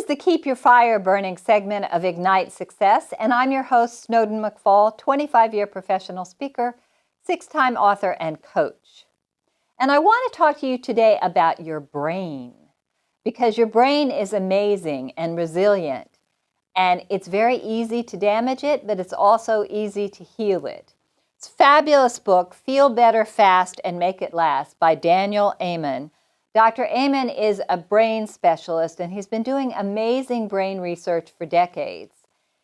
is the Keep Your Fire Burning segment of Ignite Success, and I'm your host, Snowden McFall, 25-year professional speaker, 6-time author, and coach. And I want to talk to you today about your brain, because your brain is amazing and resilient, and it's very easy to damage it, but it's also easy to heal it. It's a fabulous book, Feel Better Fast and Make It Last, by Daniel Amen. Dr. Amen is a brain specialist, and he's been doing amazing brain research for decades.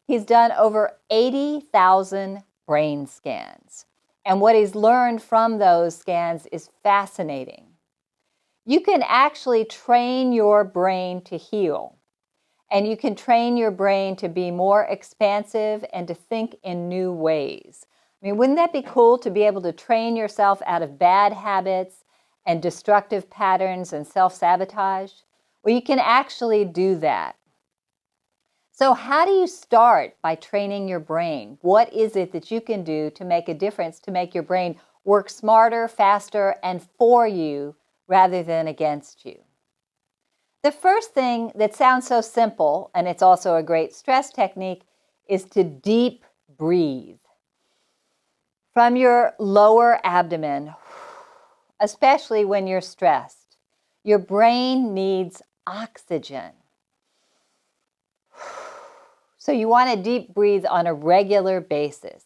He's done over 80,000 brain scans, and what he's learned from those scans is fascinating. You can actually train your brain to heal, and you can train your brain to be more expansive and to think in new ways. I mean, wouldn't that be cool to be able to train yourself out of bad habits and destructive patterns and self-sabotage? Well, you can actually do that. So how do you start by training your brain? What is it that you can do to make a difference, to make your brain work smarter, faster, and for you rather than against you? The first thing that sounds so simple, and it's also a great stress technique, is to deep breathe. From your lower abdomen, especially when you're stressed, your brain needs oxygen. So you want to deep breathe on a regular basis.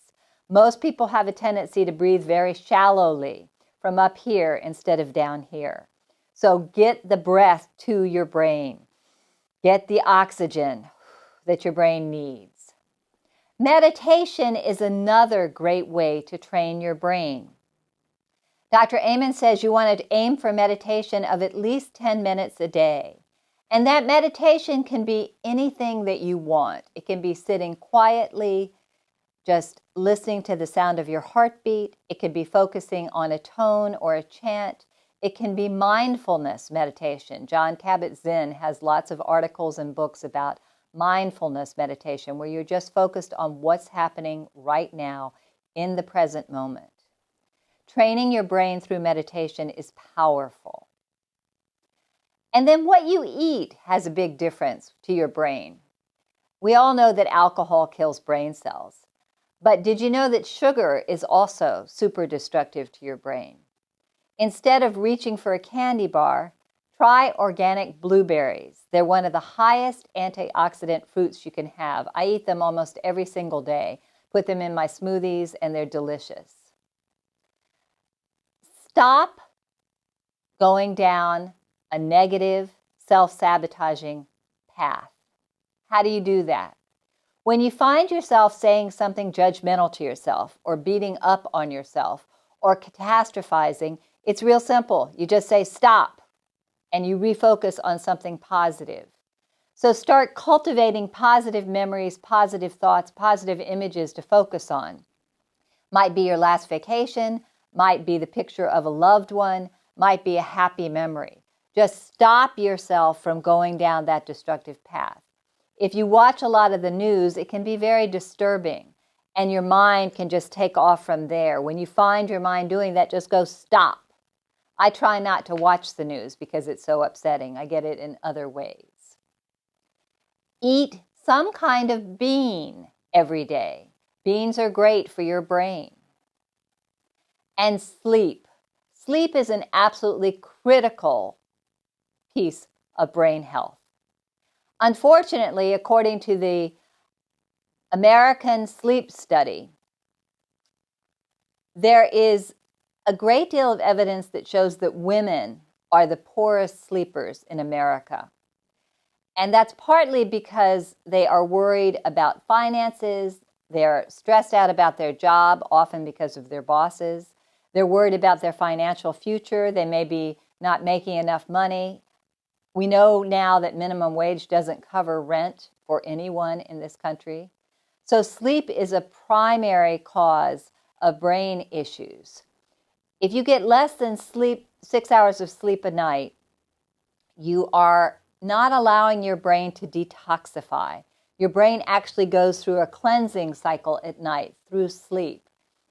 Most people have a tendency to breathe very shallowly from up here instead of down here. So get the breath to your brain. Get the oxygen that your brain needs. Meditation is another great way to train your brain. Dr. Amen says you want to aim for meditation of at least 10 minutes a day. And that meditation can be anything that you want. It can be sitting quietly, just listening to the sound of your heartbeat. It can be focusing on a tone or a chant. It can be mindfulness meditation. Jon Kabat-Zinn has lots of articles and books about mindfulness meditation, where you're just focused on what's happening right now in the present moment. Training your brain through meditation is powerful. And then what you eat has a big difference to your brain. We all know that alcohol kills brain cells. But did you know that sugar is also super destructive to your brain? Instead of reaching for a candy bar, try organic blueberries. They're one of the highest antioxidant fruits you can have. I eat them almost every single day. Put them in my smoothies, and they're delicious. Stop going down a negative, self-sabotaging path. How do you do that? When you find yourself saying something judgmental to yourself, or beating up on yourself, or catastrophizing, it's real simple. You just say stop, and you refocus on something positive. So start cultivating positive memories, positive thoughts, positive images to focus on. Might be your last vacation, might be the picture of a loved one, might be a happy memory. Just stop yourself from going down that destructive path. If you watch a lot of the news, it can be very disturbing, and your mind can just take off from there. When you find your mind doing that, just go stop. I try not to watch the news because it's so upsetting. I get it in other ways. Eat some kind of bean every day. Beans are great for your brain. And sleep. Sleep is an absolutely critical piece of brain health. Unfortunately, according to the American Sleep Study, there is a great deal of evidence that shows that women are the poorest sleepers in America. And that's partly because they are worried about finances, they're stressed out about their job, often because of their bosses. They're worried about their financial future. They may be not making enough money. We know now that minimum wage doesn't cover rent for anyone in this country. So sleep is a primary cause of brain issues. If you get less than 6 hours of sleep a night, you are not allowing your brain to detoxify. Your brain actually goes through a cleansing cycle at night through sleep.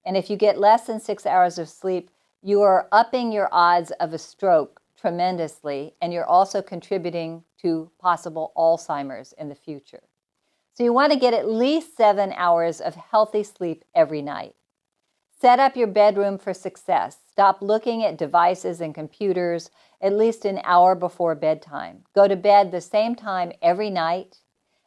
And if you get less than 6 hours of sleep, you are upping your odds of a stroke tremendously, and you're also contributing to possible Alzheimer's in the future. So you want to get at least 7 hours of healthy sleep every night. Set up your bedroom for success. Stop looking at devices and computers at least an hour before bedtime. Go to bed the same time every night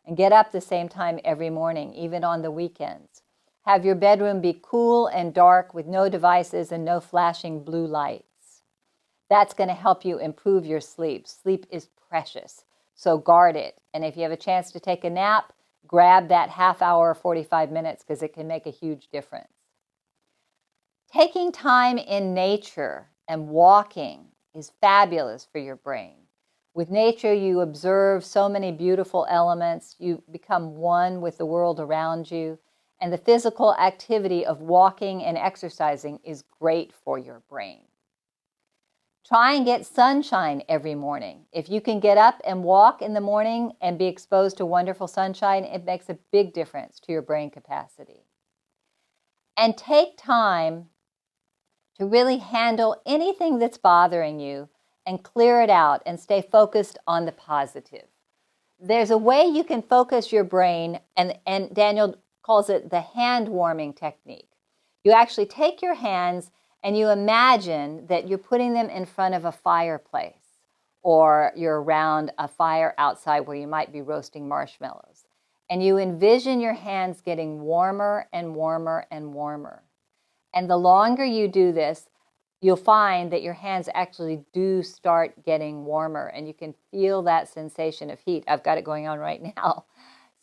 and get up the same time every morning, even on the weekends. Have your bedroom be cool and dark with no devices and no flashing blue lights. That's going to help you improve your sleep. Sleep is precious, so guard it. And if you have a chance to take a nap, grab that half hour or 45 minutes because it can make a huge difference. Taking time in nature and walking is fabulous for your brain. With nature, you observe so many beautiful elements. You become one with the world around you. And the physical activity of walking and exercising is great for your brain. Try and get sunshine every morning. If you can get up and walk in the morning and be exposed to wonderful sunshine, it makes a big difference to your brain capacity. And take time to really handle anything that's bothering you and clear it out and stay focused on the positive. There's a way you can focus your brain, and Daniel calls it the hand warming technique. You actually take your hands and you imagine that you're putting them in front of a fireplace, or you're around a fire outside where you might be roasting marshmallows. And you envision your hands getting warmer and warmer and warmer. And the longer you do this, you'll find that your hands actually do start getting warmer, and you can feel that sensation of heat. I've got it going on right now.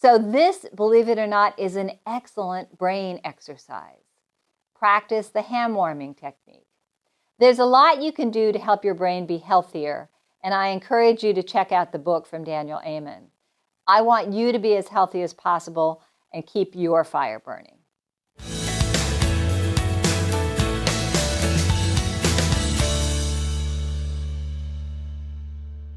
So this, believe it or not, is an excellent brain exercise. Practice the hand warming technique. There's a lot you can do to help your brain be healthier, and I encourage you to check out the book from Daniel Amen. I want you to be as healthy as possible and keep your fire burning.